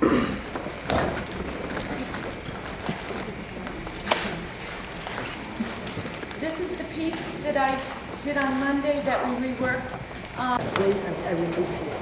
This is the piece that I did on Monday that we reworked. Wait, I will do here.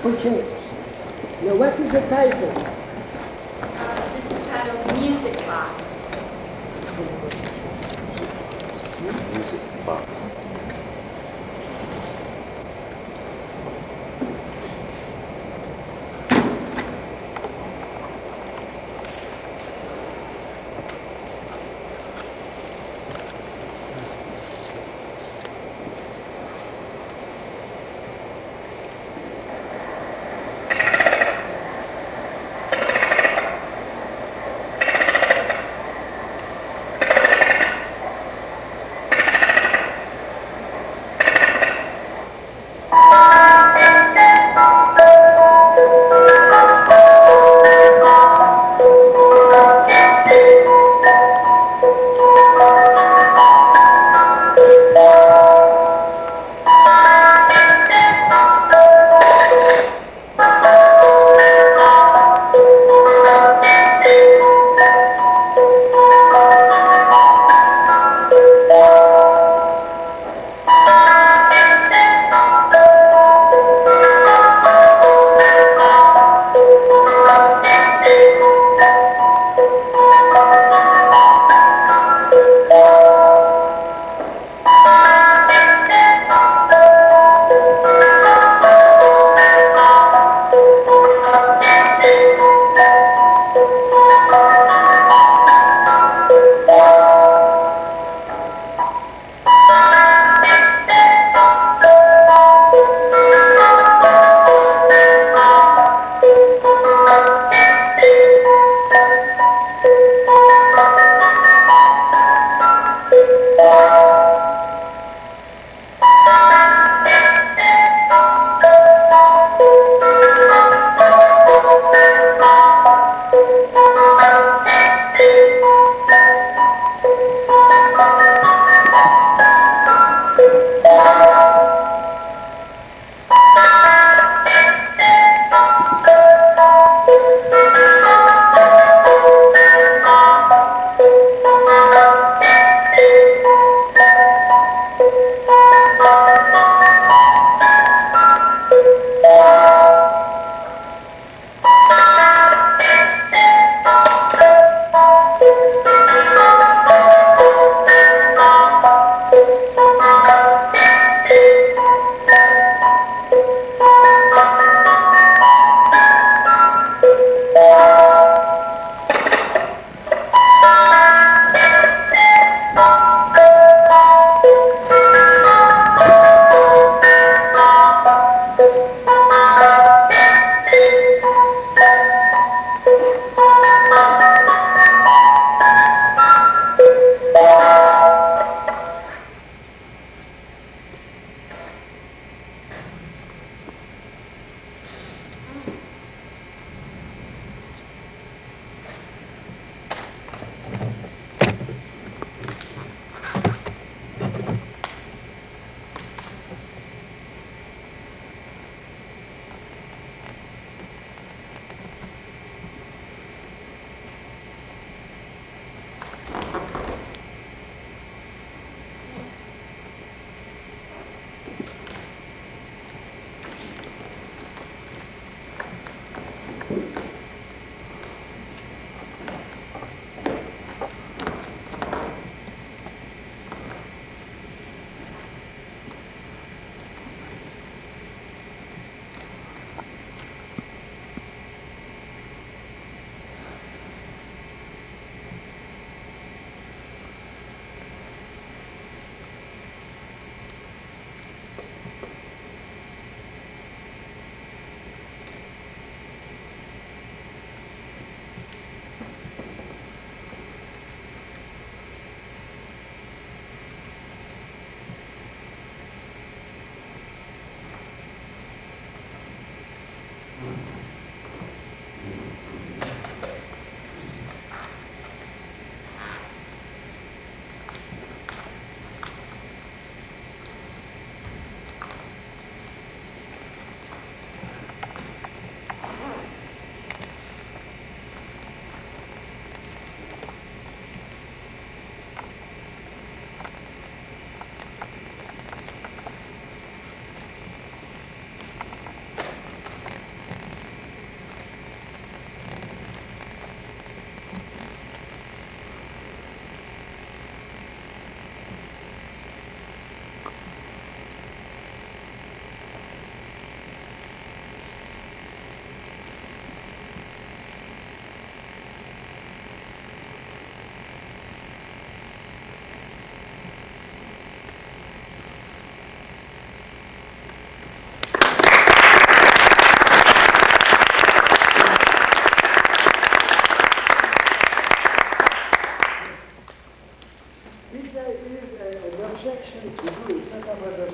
Okay. Now, what is the title? This is titled Music Box. Music box.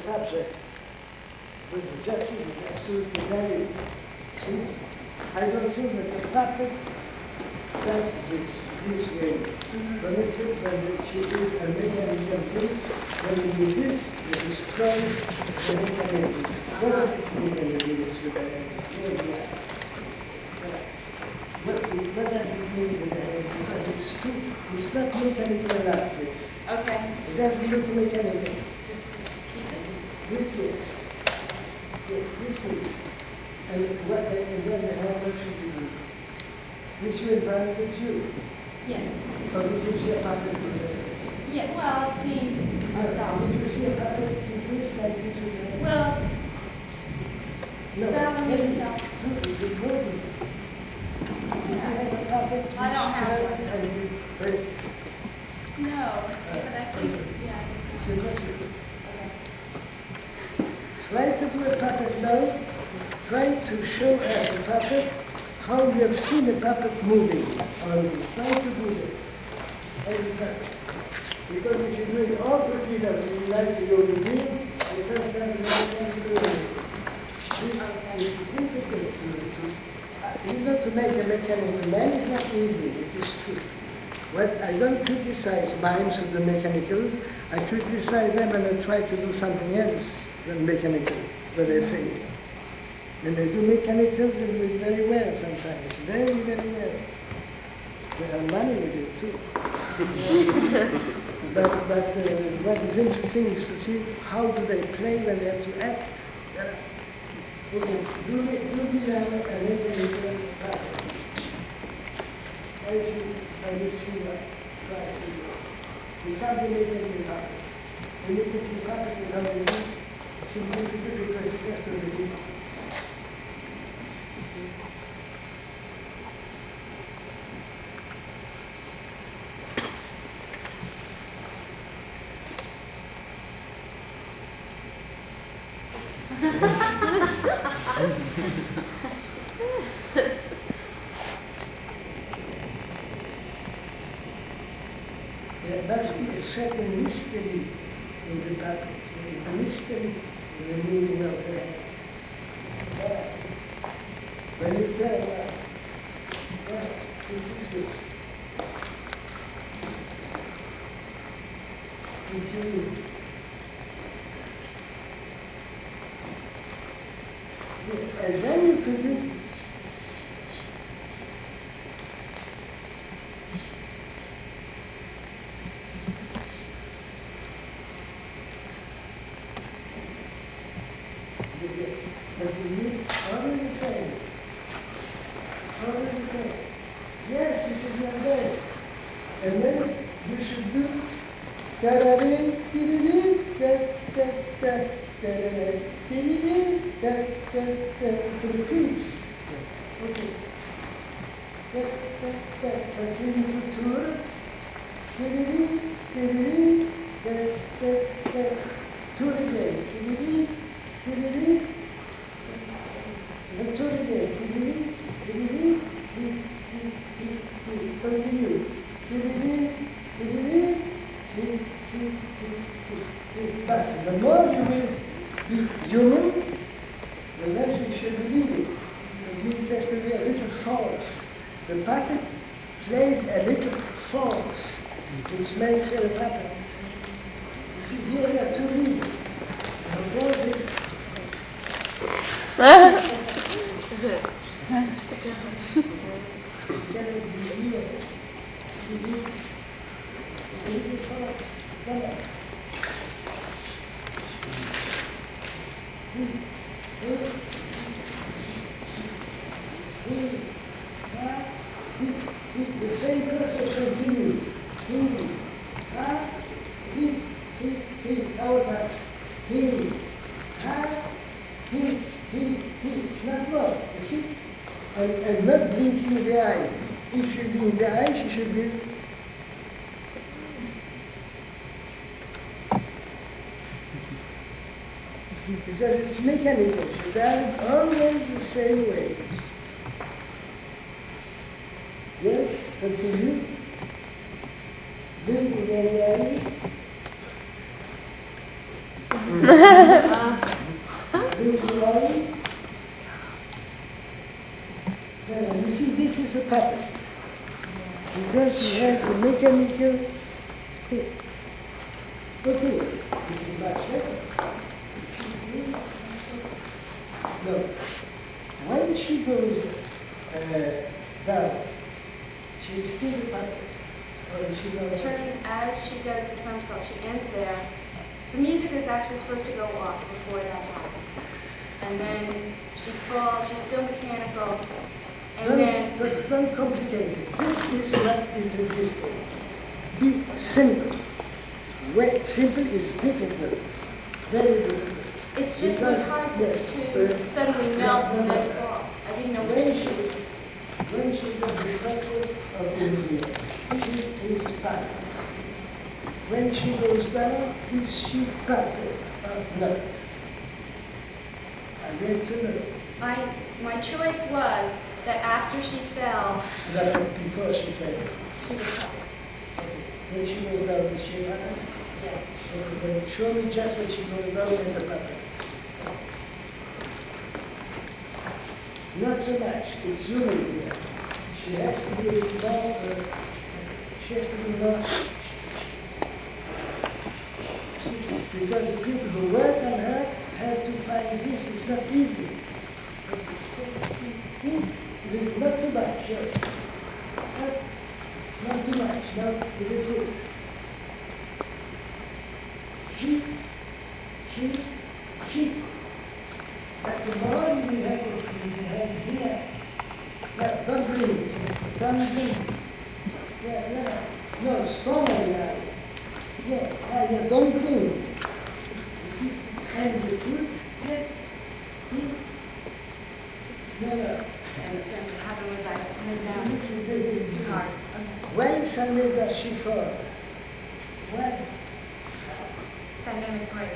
subject. The objective is absolutely valid. I don't think that the puppet does this way. For instance, when she is a mechanism tool, when you do this, you destroy the mechanism. What does it mean when you do this with the hand? What does it mean with the hand? Because it's not mechanical enough, this. Okay. It doesn't look mechanical. Just keep it. This is. Yes, this is. And then the hand, what should you do? This you invited you. Yes. Or did you see a puppet? Yeah, well, I've seen Did you see a puppet do this like this with the hand? Well, No, balancing it's true, it's important. If you have a puppet, I don't have which one. turn and you break, no, but I think, yeah. it's impossible. Okay. Try to do a puppet now. Try to show us a puppet, how you have seen a puppet moving. Try to do that. As a puppet. Because if you do it awkwardly, as you like to go to dream, the first time you have sense to do it. It's difficult to make a mechanical man is not easy, it is true. I don't criticize mimes who do mechanical, I criticize them when they try to do something else than mechanical, but they fail. When they do mechanicals, they do it very well sometimes, very, very well. They earn money with it too. but what is interesting is to see how do they play when they have to act. Okay, do we have a mechanical puppet? As you see what try to do. We can't do mechanical puppet. The mechanical puppet is how they do. It's significant because it has to be. There must be a certain mystery in the puppet, a mystery in the moving of the hand. When you turn this is good. Continue. And then you continue. Continue. Already the same. Already the same. Yes, this is not bad. And then you should do ta-da-dee, ti-di-dee, ta-ta-ta, ta-da-da, ti-di-dee, ta-ta-ta, to the beats. Okay. Ta-ta-ta, continue to tour. Ti-di-dee, ti-di-dee, ta-ta-ta, tour again. Ti-di-dee, ti-di-dee, and tour again. Ti-di-dee, ti-di-dee, ti-ti-ti-ti, continue. Ti-di-dee, ti-di-dee, but the more you will be human, the less we should believe it. It means there has to be a little force. The puppet plays a little force, which makes it a puppet. You see, here there are two leads. The same process continues. Our times. Not more, you see? And not blinking the eye. If you blink the eye, she should be. Because it's mechanical. She does it always the same way. Yes, continue. Blink again the eye. Visually. You see, this is a puppet. Because he has a mechanical thing. Okay, this is much better. No. When she goes down, she's still a puppet. Or she goes As she does the somersault, she ends there. The music is actually supposed to go off before that happens. And then she falls, she's still mechanical. And then don't complicate it. This is what is a mistake. Be simple. Simple is difficult. Very difficult. it just was hard to suddenly melt and then fall. I didn't know which to do. When she does the process of India, she is puppet. When she goes down, is she puppet or not? I get to know. My choice was that after she fell, That before she fell. she was puppet. Okay. Then she goes down, is she puppet? Yes. Okay, then show me just when she goes down in the puppet. Not so much, it's zooming here. She has to be a bit more, she has to be more. Because the people who work on her have to find this, it's not easy. Not too much, yes. Not too much, no, is it good? She. But the more we have here, yeah, don't blink. Yeah, no, strongly, yeah, don't blink. You see, and the foot, yeah, no. And then what happened was I went down too hard. Okay. Why suddenly does she fall? Why? Dynamic break.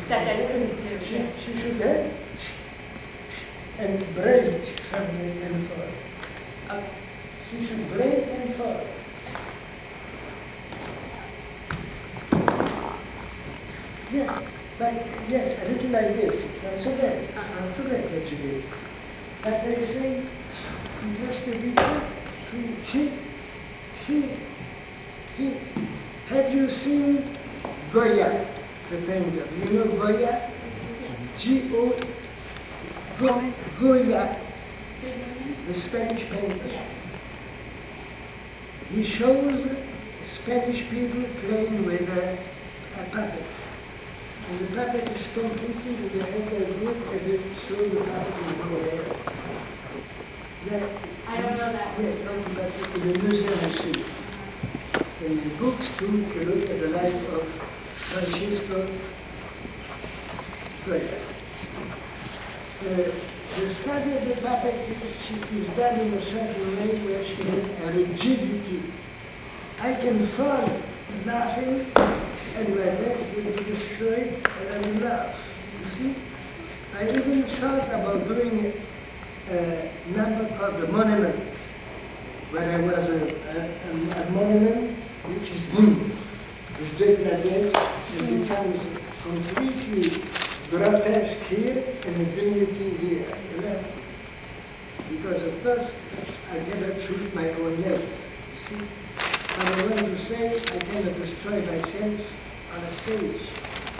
that I couldn't do. Yes. She should have and break suddenly and fall. Okay. She should break and fall. Yeah, but yes, a little like this. Sounds okay. Sounds okay what you did. But I say, just a bit, he. Have you seen Goya, the painter? You know Goya? G-O, Goya, the Spanish painter. Yes. He shows Spanish people playing with a puppet. And the puppet is completely with the head like this, and they show the puppet in the air. I don't know that. Yes, but in the museum you see it. In the books too, if you look at the life of Francisco Goya. The study of the puppet is done in a certain way where she has a rigidity. I can fall laughing and my legs will be destroyed and I will laugh. You see? I even thought about doing a number called the monument, where there was a monument which is boom, which degrades and becomes completely grotesque here and the dignity here, you know? Because of course I cannot shoot my own legs, you see? I want to say I cannot destroy myself on a stage.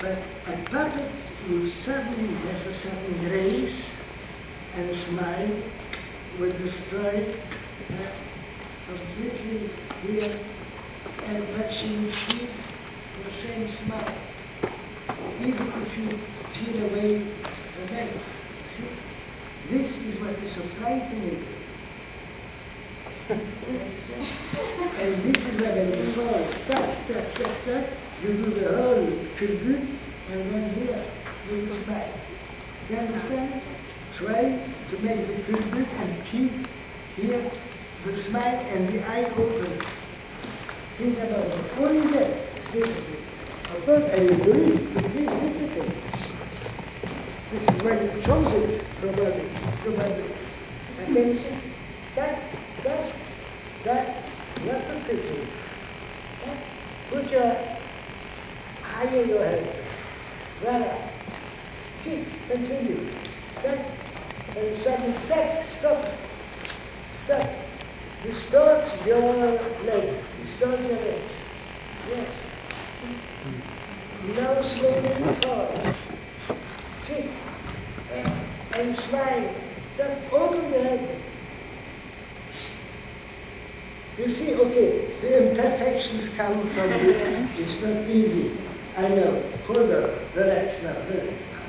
But a puppet who suddenly has a certain grace and smile will destroy completely here, and but she will keep the same smile. Even if you tear away the legs. See? This is what is so frightening. You understand? And this is where when you fall, tap, tap, tap, tap, you do the whole culbute, and then here, with a smile. You understand? Try to make the culbute and keep here the smile and the eye open. Think about it. Only that is difficult. Of course, I agree, it is difficult. This is why you chose it, probably. Attention. That, not too quickly. Put your higher your head. Voila. Keep, continue. Back. And suddenly back, stop. Stop. Distort your legs. Distort your legs. Yes. Now slowly forward. Kick. And smile. Then open the head. You see, okay, the imperfections come from this. It's not easy. I know. Hold on. Relax now. Relax now.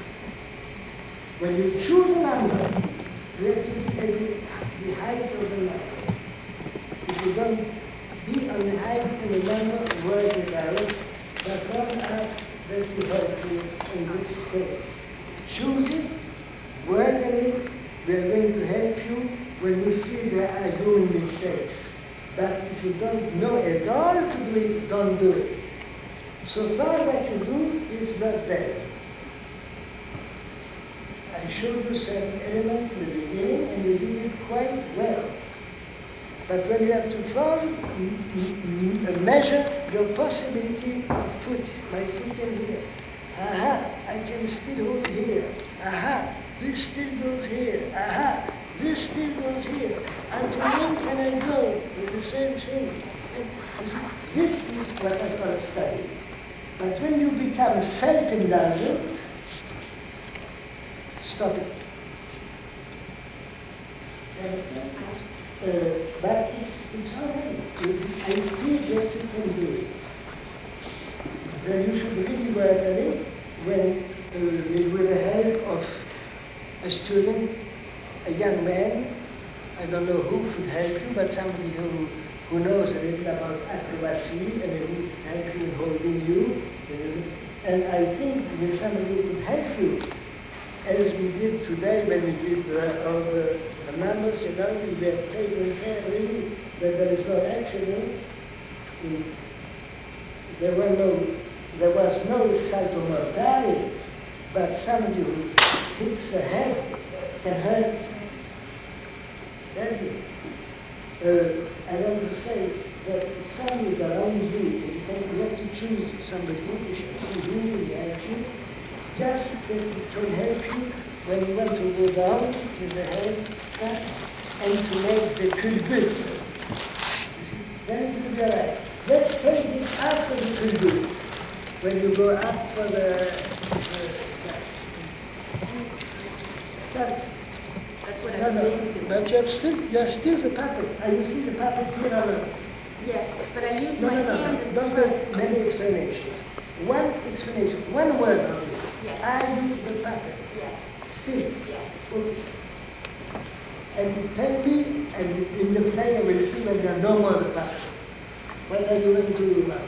When you choose a number, you have to be at the height of the number. If you don't be on the height of the number, work it out. But don't ask that we help you in this case. Choose it, work on it. We are going to help you when we feel there are human mistakes. But if you don't know at all to do it, don't do it. So far what you do is not bad. I showed you certain elements in the beginning and you did it quite well. But when you have to measure your possibility of foot, my foot in here. Aha, I can still hold here. Aha, this still goes here. Aha, this still goes here. Until when can I go with the same thing? And this is what I call a study. But when you become self-indulgent, stop it. You understand? But it's all right. I feel that you can do it. Then you should really work on it when, with the help of a student, a young man. I don't know who could help you, but somebody who knows a little about acrobacy and who could help you in holding you. And I think with somebody who could help you, as we did today when we did all the numbers, you know, we have taken care really that there is no accident. There was no salto mortale, but somebody who hits the head can hurt. I want to say that if somebody is around you, you have to choose somebody who should see who will help you, just that it can help you when you want to go down with the head and to make the culbute. Then it will be all right. Let's take it after the culbute, when you go up for the That's what no, I'm no, being doing. but you are still the puppet. Are you still the puppet here or not? Yes, but I used No, my no, no, hands no. in Don't front. make many explanations. One explanation, one word only. Yes. Are you the puppet? Yes. Still? Yes. Okay. And you tell me, and in the play I will see when you are no more the puppet. What are you going to do now?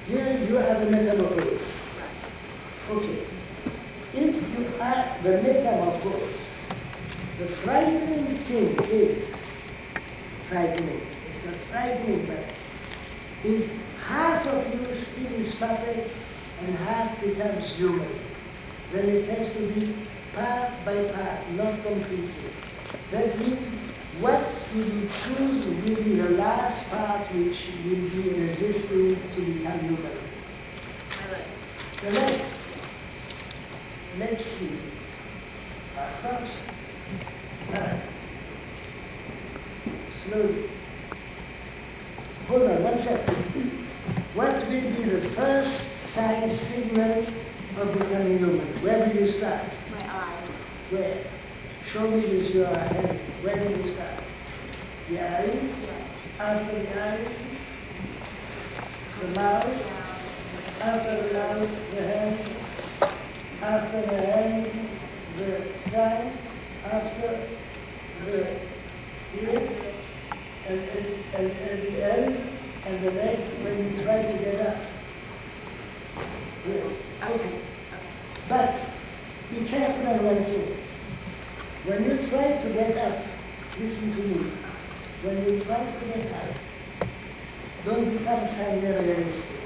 Here you are the metamorphose. Okay. If you are the metamorphose, the frightening thing is, frightening, it's not frightening, but is half of you still is puppet and half becomes human. Then it has to be part by part, not completely. That means what you will choose will be the last part which will be resisting to become human. My legs. The legs. Let's see. Of course. Slowly. Hold on, one second. What will be the first sign signal of becoming human? Where will you start? My eyes. Where? Show me with your hand. Where will you start? The eyes? Yes. After the eyes? The mouth? Down. After the mouth, the hand? After the hand, the thigh? After the ear? This. And the end? And the legs when you try to get up? Yes. Okay. But be careful on one thing. When you try to get up, listen to me. When you try to get up, don't become semi-realistic.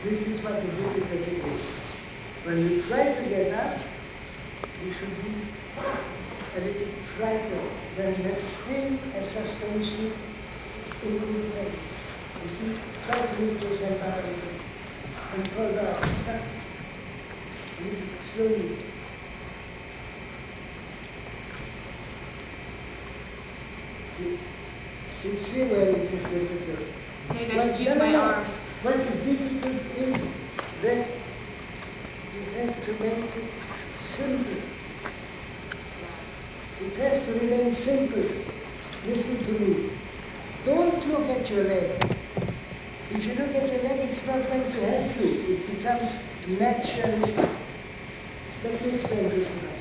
This is what the difficulty is. When you try to get up, you should be a little frightened when you have still a suspension in the place. You see, try to lift yourself out a little and fall down. Slowly. You see where it is difficult. Maybe I should use my arms. What is difficult is that you have to make it simple. It has to remain simple. Listen to me. Don't look at your leg. If you look at your leg, it's not going to help you. It becomes naturalistic. Let me explain to you something.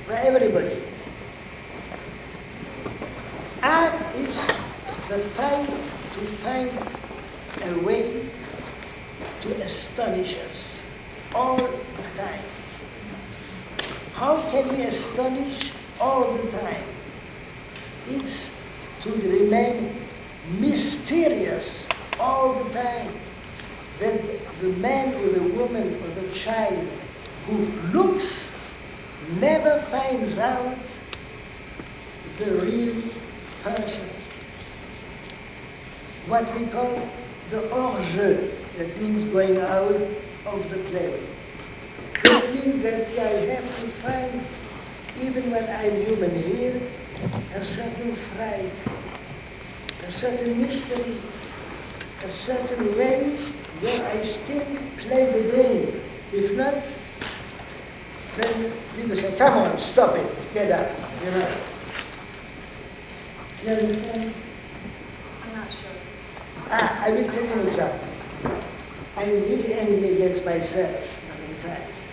For everybody, art is the fight to find a way to astonish us all the time. How can we astonish all the time? It's to remain mysterious all the time. That the man or the woman or the child who looks never finds out the real person. What we call the hors-jeu, that means going out of the play. That means that I have to find, even when I'm human here, a certain fright, a certain mystery, a certain way where I still play the game. If not, then people say, come on, stop it, get up, you know. You understand? I'm not sure. I will tell you an example. I'm really angry against myself many times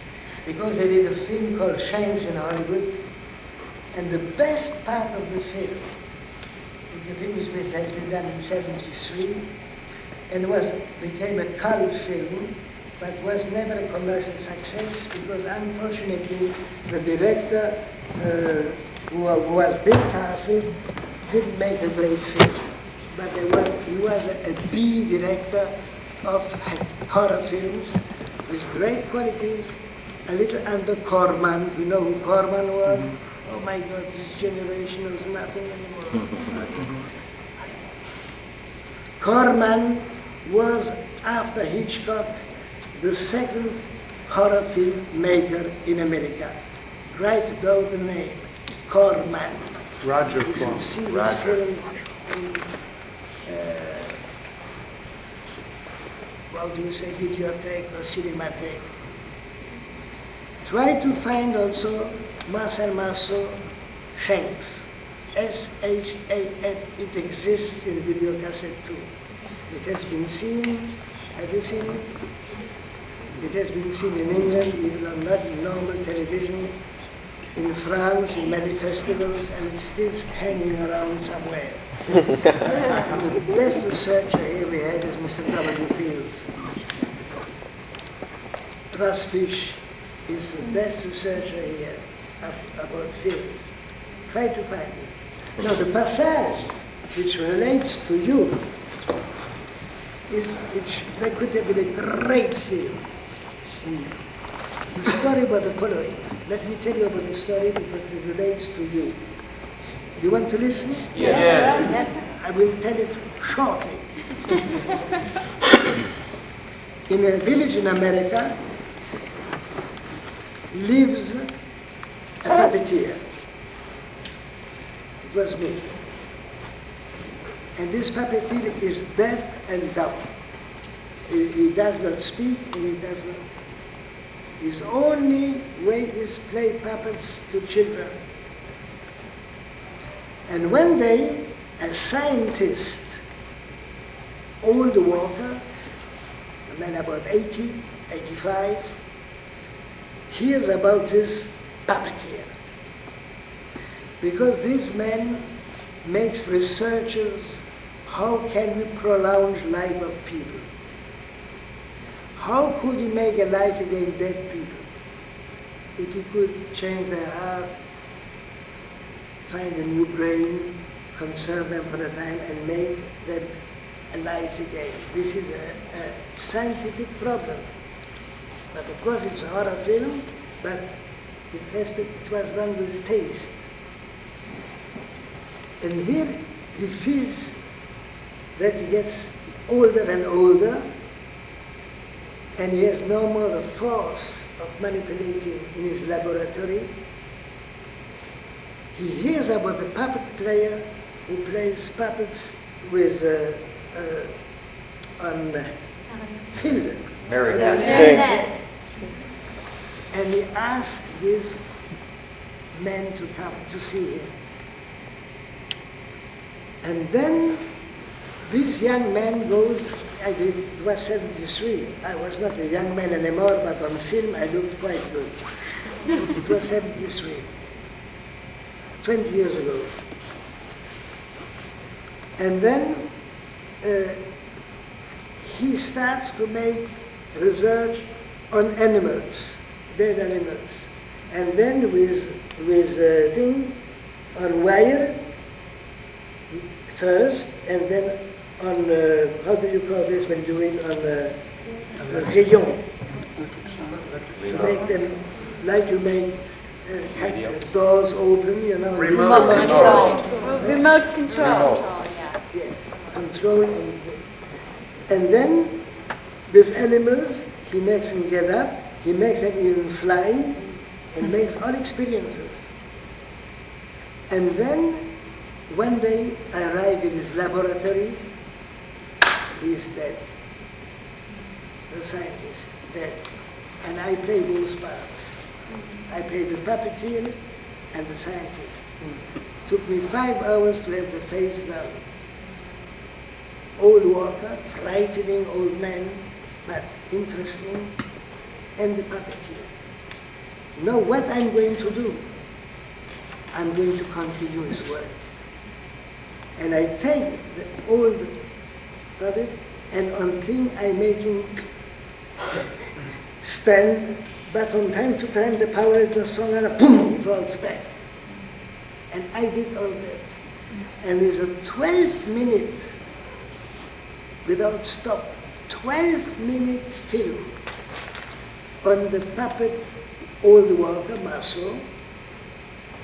because I did a film called Shanks in Hollywood, and the best part of the film, the film has been done in '73, and became a cult film, but was never a commercial success because unfortunately the director, who was Bill Casey, didn't make a great film. But he was a B director of horror films with great qualities, a little under Corman. You know who Corman was? Oh my God, this generation knows nothing anymore. Corman was, after Hitchcock, the second horror film maker in America. Write down the name, Corman. Roger You should Corman. see his Roger. films in, how do you say, videotape or cinematheque. Try to find also Marcel Marceau, Shanks, S-H-A-N. It exists in video cassette too. It has been seen, have you seen it? It has been seen in England, even on not normal television, in France, in many festivals, and it's still hanging around somewhere. And the best researcher here we have is Mr. W. Fields. Russ Fish is the best researcher here about films. Try to find it. Now the passage which relates to you that could have been a great film. The story about the following. Let me tell you about the story because it relates to you. Do you want to listen? Yes. I will tell it shortly. In a village in America lives a puppeteer. It was me. And this puppeteer is deaf and dumb. He does not speak and he does not. His only way is play puppets to children. And one day, a scientist, old Walker, a man about 80, 85, hears about this puppeteer. Because this man makes researches, how can we prolong life of people? How could you make a life again dead people? If you could change their heart, find a new brain, conserve them for a time, and make them alive again. This is a scientific problem. But of course it's a horror film, but it was done with taste. And here he feels that he gets older and older, and he has no more the force of manipulating in his laboratory. He hears about the puppet player who plays puppets with on film. Marionette. And he asks this man to come to see him. And then this young man goes, it was 73. I was not a young man anymore, but on film I looked quite good. It was 73, 20 years ago. And then he starts to make research on animals, dead animals. And then with a thing on wire first, and then on, how do you call this when you do it on rayon? To make them, like you make doors open, you know. Remote control. Remote control. Yes, control. And then with animals, he makes them get up, he makes them even fly, and makes all experiences. And then one day I arrive in his laboratory, he's dead. The scientist, dead. And I play both parts. I play the puppeteer and the scientist. Took me 5 hours to have the face done. Old worker, frightening old man, but interesting, and the puppeteer. Now what I'm going to do? I'm going to continue his work. And I take the old puppet, and on thing I'm making stand, but from time to time the power is just strong enough, boom, it falls back. And I did all that. And there's a 12-minute, without stop, 12-minute film on the puppet, old worker, Marceau,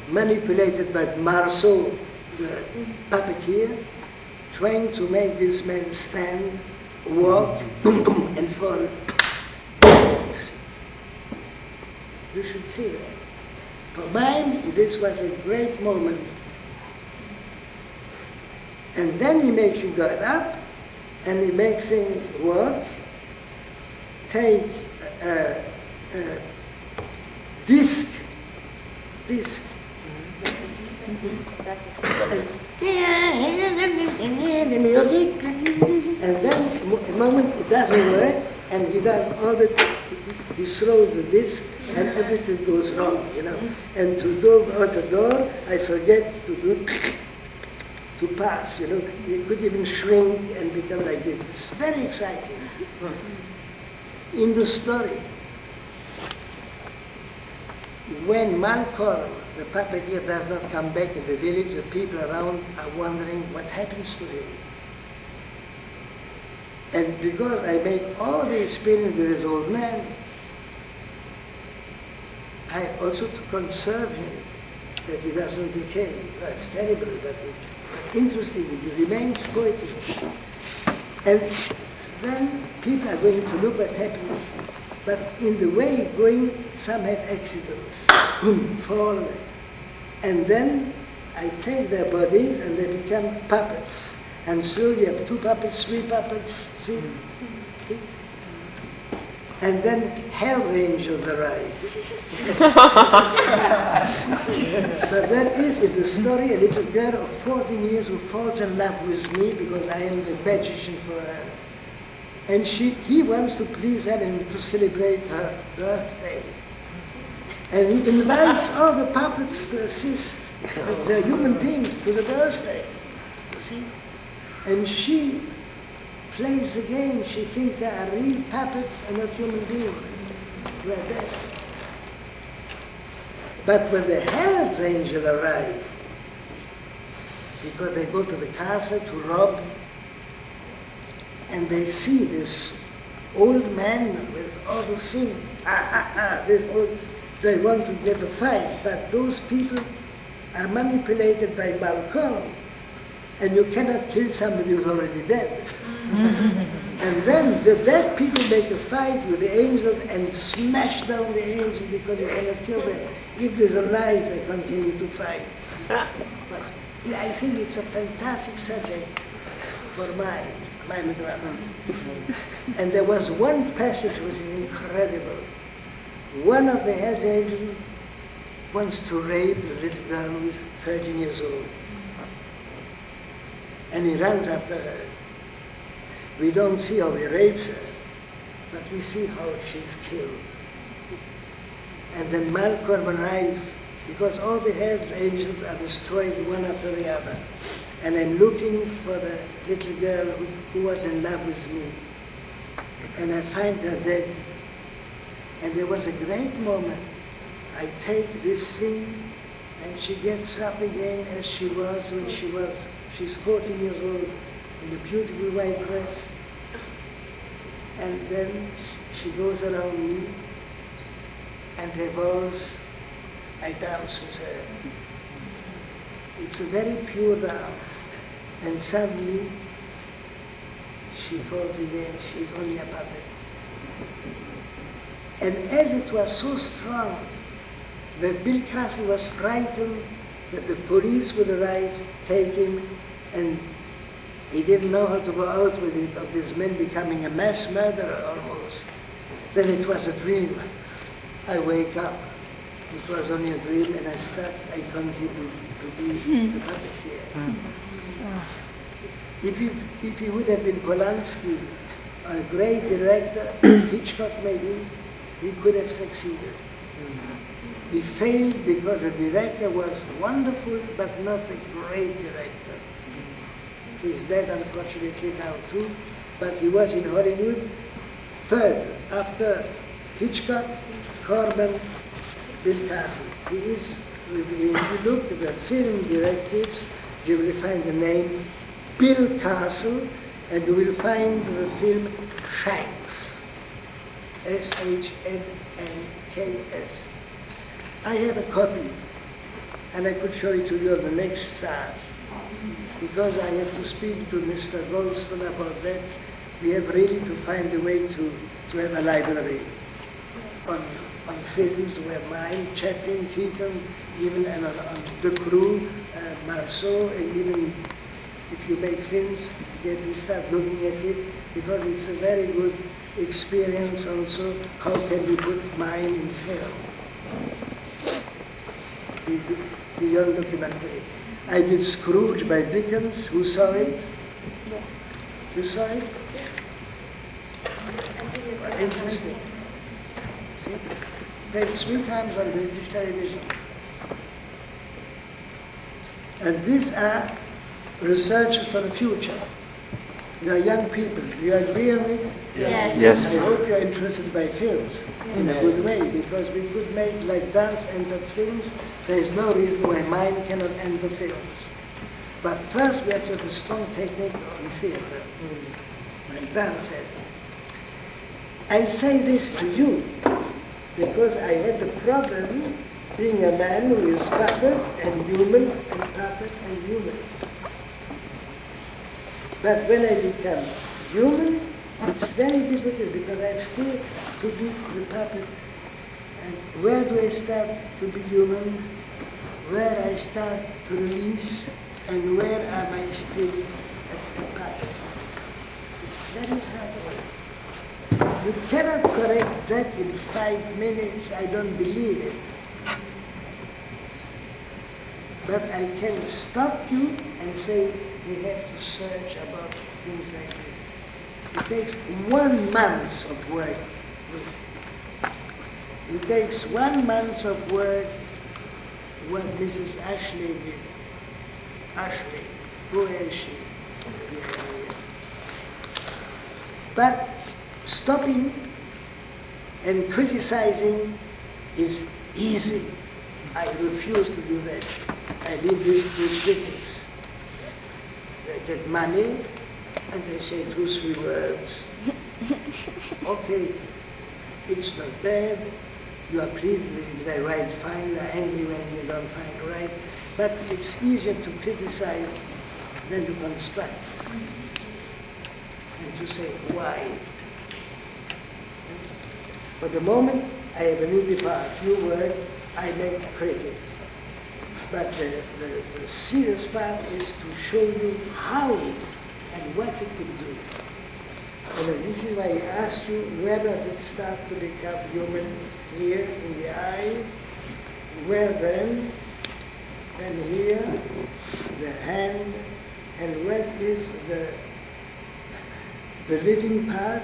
manipulated by Marceau, the puppeteer, trying to make this man stand, walk, boom, boom, and fall. You should see that. For mine, this was a great moment. And then he makes him go up, and he makes him walk, take disc, and the music, and then a moment it doesn't work, and he does all the, he throws the disc, and everything goes wrong, you know. And to go out the door, I forget to do, to pass, you know. It could even shrink and become like this. It's very exciting. In the story, when Malcolm, the puppeteer, does not come back in the village, the people around are wondering what happens to him. And because I make all the experience with this old man, I also to conserve him, that he doesn't decay. That's terrible, but it's interesting. It remains poetic. And then people are going to look what happens. But in the way going, some have accidents, fall. And then I take their bodies and they become puppets. And so you have 2 puppets, 3 puppets, see? And then hell's angels arrive. But there is in the story a little girl of 14 years who falls in love with me because I am the magician for her. And he wants to please her and to celebrate her birthday. And he invites all the puppets to assist, but they're human beings, to the birthday. You see? And she plays the game. She thinks they are real puppets and not human beings. We're dead. But when the hell's angel arrive, because they go to the castle to rob, and they see this old man with all the things, this old, they want to get a fight, but those people are manipulated by Malcolm, and you cannot kill somebody who's already dead. And then the dead people make a fight with the angels and smash down the angels because you cannot kill them. If there's a life, they continue to fight. But yeah, I think it's a fantastic subject for mime drama. And there was one passage which is incredible. One of the Hells Angels wants to rape a little girl who is 13 years old. And he runs after her. We don't see how he rapes her, but we see how she's killed. And then Malcolm arrives, because all the Hells Angels are destroyed one after the other. And I'm looking for the little girl who was in love with me. And I find her dead. And there was a great moment. I take this thing, and she gets up again as she was when she's 14 years old, in a beautiful white dress. And then she goes around me, and revolves. I dance with her. It's a very pure dance. And suddenly, she falls again. She's only a puppet. And as it was so strong that Bill Castle was frightened that the police would arrive, take him, and he didn't know how to go out with it, of this man becoming a mass murderer almost. Then it was a dream. I wake up. It was only a dream, and I continue to be the puppeteer. If he would have been Polanski, a great director, Hitchcock maybe, we could have succeeded. We failed because the director was wonderful, but not a great director. He's dead, unfortunately, now too, but he was in Hollywood third, after Hitchcock, Corman, Bill Castle. He is, if you look at the film directives, you will find the name Bill Castle, and you will find the film Shanks, Shanks. I have a copy, and I could show it to you on the next start, because I have to speak to Mr. Goldstone about that. We have really to find a way to have a library on films where mine, Chaplin, Keaton, even and on the crew, Marceau, and even if you make films, that we start looking at it, because it's a very good experience also. How can we put mine in film? Beyond documentary. I did Scrooge by Dickens. Who saw it? Yeah. You saw it? Well, interesting. See? Played 3 times on British television. And these are researches for the future. You are young people. Do you agree on it? Yes. Yes. I hope you are interested by films in a good way, because we could make, like dance entered films. There is no reason why mime cannot enter films. But first we have to have a strong technique on theater, like dance says. I say this to you because I had the problem being a man who is puppet and human, and puppet and human. But when I become human, it's very difficult, because I have still to be the puppet. And where do I start to be human? Where I start to release? And where am I still a puppet? It's very hard. You cannot correct that in 5 minutes. I don't believe it. But I can stop you and say, we have to search about things like this. It takes 1 month of work. It takes 1 month of work, what Mrs. Ashley did. Ashley, who is she? But stopping and criticizing is easy. I refuse to do that. I leave this to critics. They get money and they say 2, 3 words. Okay, it's not bad, You are pleased if they write fine, you are angry when you don't find right. But it's easier to criticize than to construct. And to say why. For the moment I have an easy part, few words, I make critic. But the serious part is to show you how and what it could do. And this is why I asked you, where does it start to become human? Here in the eye, where then here, the hand, and what is the living part,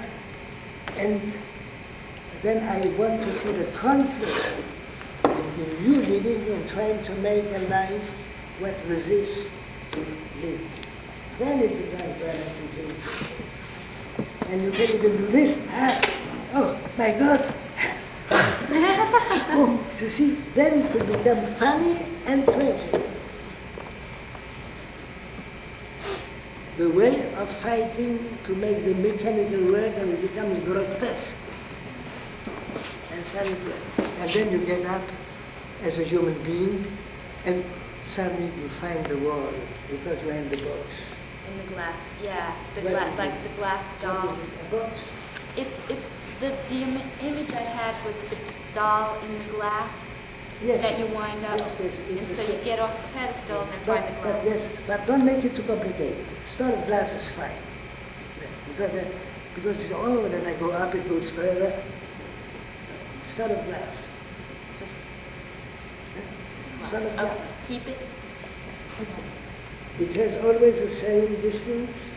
and then I want to see the conflict between you living and trying to make a life what resists to live. Then it becomes relatively interesting. And you can even do this. Oh my God! Oh, you see, then it could become funny and tragic. The way of fighting to make the mechanical work, and it becomes grotesque. And suddenly, and then you get up as a human being, and suddenly you find the wall because you're in the box. In the glass, yeah, like the glass doll. What is it, a box? It's the image I had was the doll in the glass Yes. that you wind up, Yes, and so you get off the pedestal and then find the glass. But don't make it too complicated. Start with glass is fine. Because it's, oh, then I go up, it goes further. Start with glass. Just Start with glass. keep it. It has always the same distance,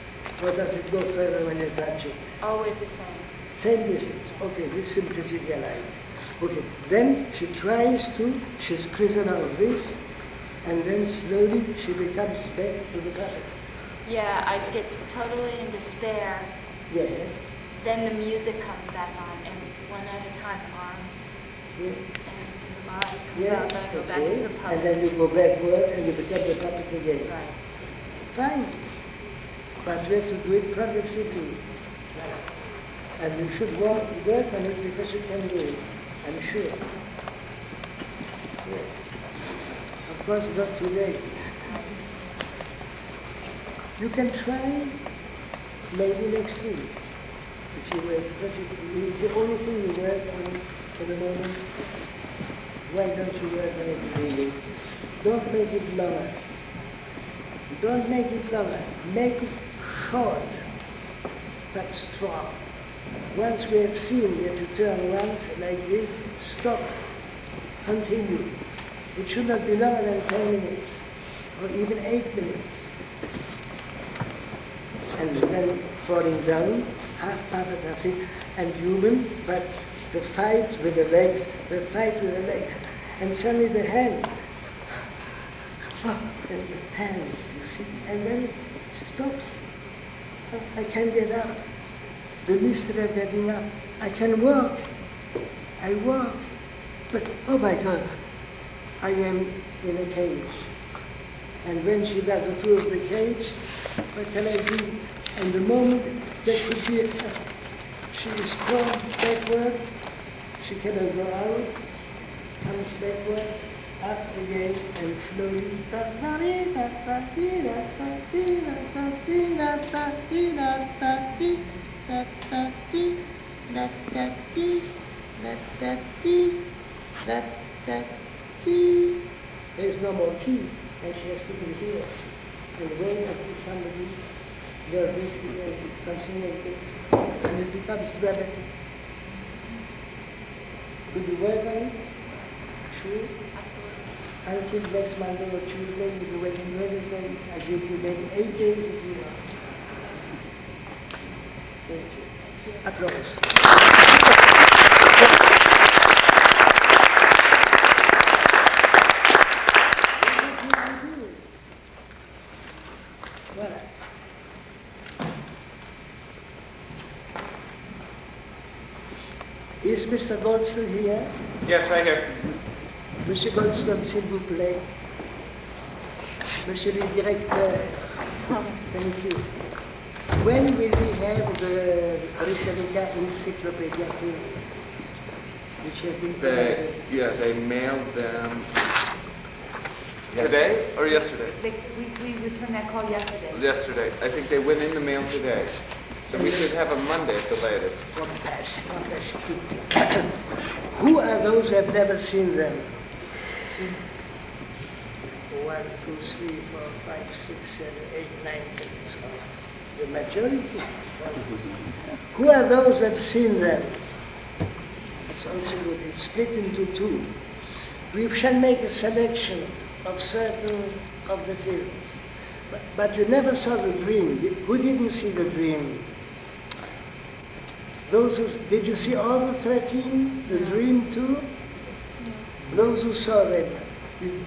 or does it go further when you touch it? Always the same. Same distance. Okay, this simplicity I like. Okay, then she tries to, she's prisoner of this, and then slowly she becomes back to the puppet. Yeah, I get totally in despair. Yes. Then the music comes back on, and one at a time, arms Yeah. and the body comes Yeah. out, then I go back Okay. to the puppet. And then you go backward and you become the puppet again. Right. Fine. But you have to do it progressively. And you should work on it because you can do it. I'm sure. Yes. Of course, not today. You can try maybe next week, if you work. But it is the only thing you work on for the moment. Why don't you work on it really? Don't make it longer. Don't make it longer. Make it short, but strong. Once we have seen, we have to turn once like this, stop, continue. It should not be longer than 10 minutes, or even 8 minutes. And then falling down, half puppet, half it, and human, but the fight with the legs, and suddenly the hand. Oh, and the hand, you see, and then it stops. Oh, I can't get up. The mystery of getting up. I can walk. I walk. But, oh my God, I am in a cage. And when she does a tour of the cage, what can I do? And the moment there could be she is thrown backward, she cannot go out, comes backward, up again, and slowly. There's no more key, and she has to be here and wait until somebody does this again, something like this, and it becomes dramatic. Could you work on it? Sure. Absolutely. Until next Monday or Tuesday, if you wait on Wednesday, I give you maybe 8 days if you want. Thank you. Applause. Voilà. Is Mr. Goldstein here? Yes, right here. Monsieur Goldstein, s'il vous plaît. Monsieur le directeur, thank you. When will we have the Britannica Encyclopedia here? which have been They, collected. yeah, they mailed them today or yesterday? We returned that call yesterday. Yesterday. I think they went in the mail today. So we should have a Monday at the latest. Fantastic. Who are those who have never seen them? 1, 2, 3, 4, 5, 6, 7, 8, 9, 10. So the majority. Who are those who have seen them? It's also good. It's split into two. We shall make a selection of certain of the films. But you never saw the dream. Who didn't see the dream? Those who, did you see all the 13? The dream too? Those who saw them. You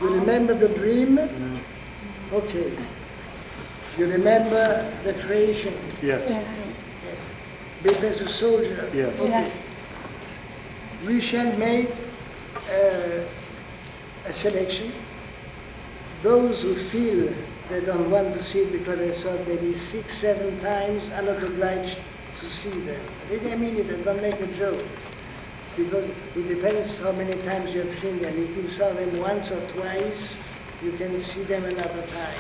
remember the dream? Okay. You remember the creation? Yes. Yes. Baby as a soldier? Yes. Okay. Yes. We shall make a selection. Those who feel they don't want to see it because they saw it maybe 6, 7 times are not obliged to see them. Really, I mean it, and don't make a joke. Because it depends how many times you have seen them. If you saw them once or twice, you can see them another time.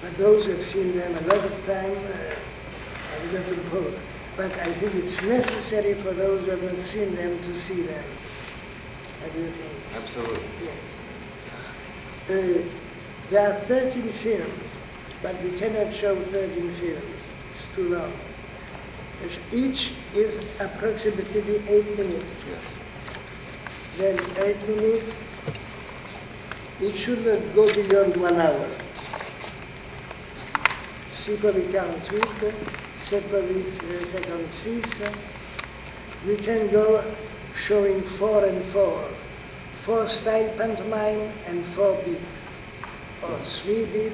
But those who have seen them a lot of time, I will not impose. But I think it's necessary for those who have not seen them to see them. What do you think? Absolutely. Yes. There are 13 films, but we cannot show 13 films. It's too long. Each is approximately 8 minutes. Yes. Then 8 minutes. It should not go beyond 1 hour. Si per 48, 7 per 56. We can go showing 4 and 4. 4 style pantomime and 4 beat. Or 3 beat,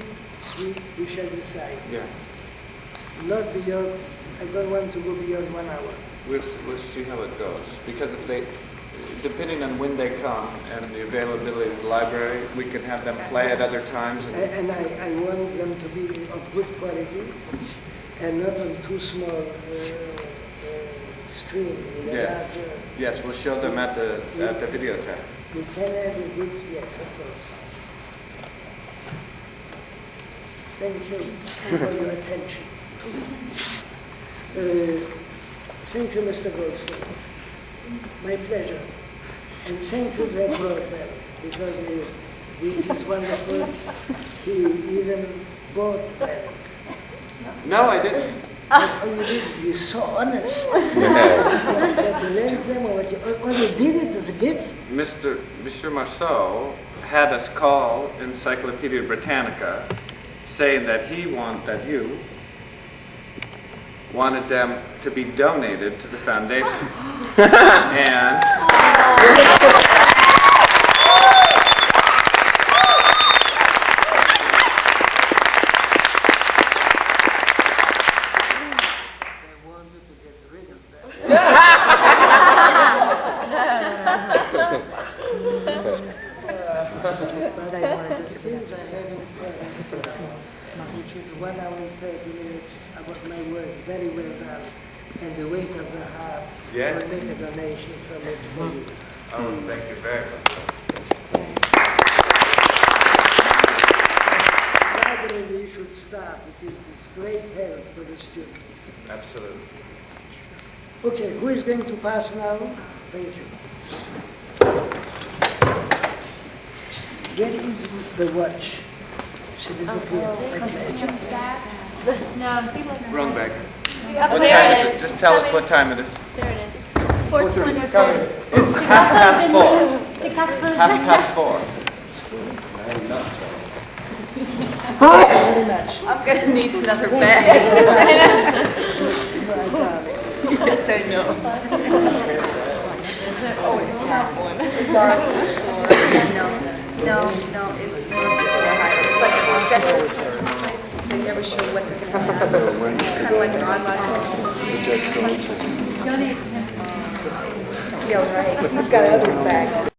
3, we shall decide. Yes. Not beyond, I don't want to go beyond 1 hour. We'll see how it goes. Because if they, depending on when they come and the availability of the library, we can have them play at other times. And I want them to be of good quality and not on too small screen. In a Yes. larger, Yes, we'll show them at the videotape. we can have a good, yes, of course. Thank you for your attention. Thank you, Mr. Goldstein. My pleasure. And thank you for brought them, because this is wonderful. He even bought them. No, I didn't. Oh, you did? You're so honest. That you lent them, or you did it as a gift? Monsieur Marceau had us call Encyclopedia Britannica saying that you wanted them to be donated to the foundation. And They wanted to get rid of them. But I wanted to think I had in presence, which is 1 hour and 30 minutes about my work, very well done. And the weight of the heart, Yes. will make a donation from it for you. oh, thank you very much. Library you should start. It is great help for the students. Absolutely. Okay, who is going to pass now? Thank you. Where is the watch? She disappeared. Okay. No, he left. Wrong bag. Up What there time it is is. it? Just tell us what time it is. There it is. 4:30. It's coming. It's 4:30. The cup for 4:30. Thank you very much. I'm gonna need another Thank bag. you. My darling. Yes, I know. Oh, it's someone. It's our store. No, it's like a schedule. They never show what they're gonna have. Kind of like an online. Yeah, right. You've got other bags.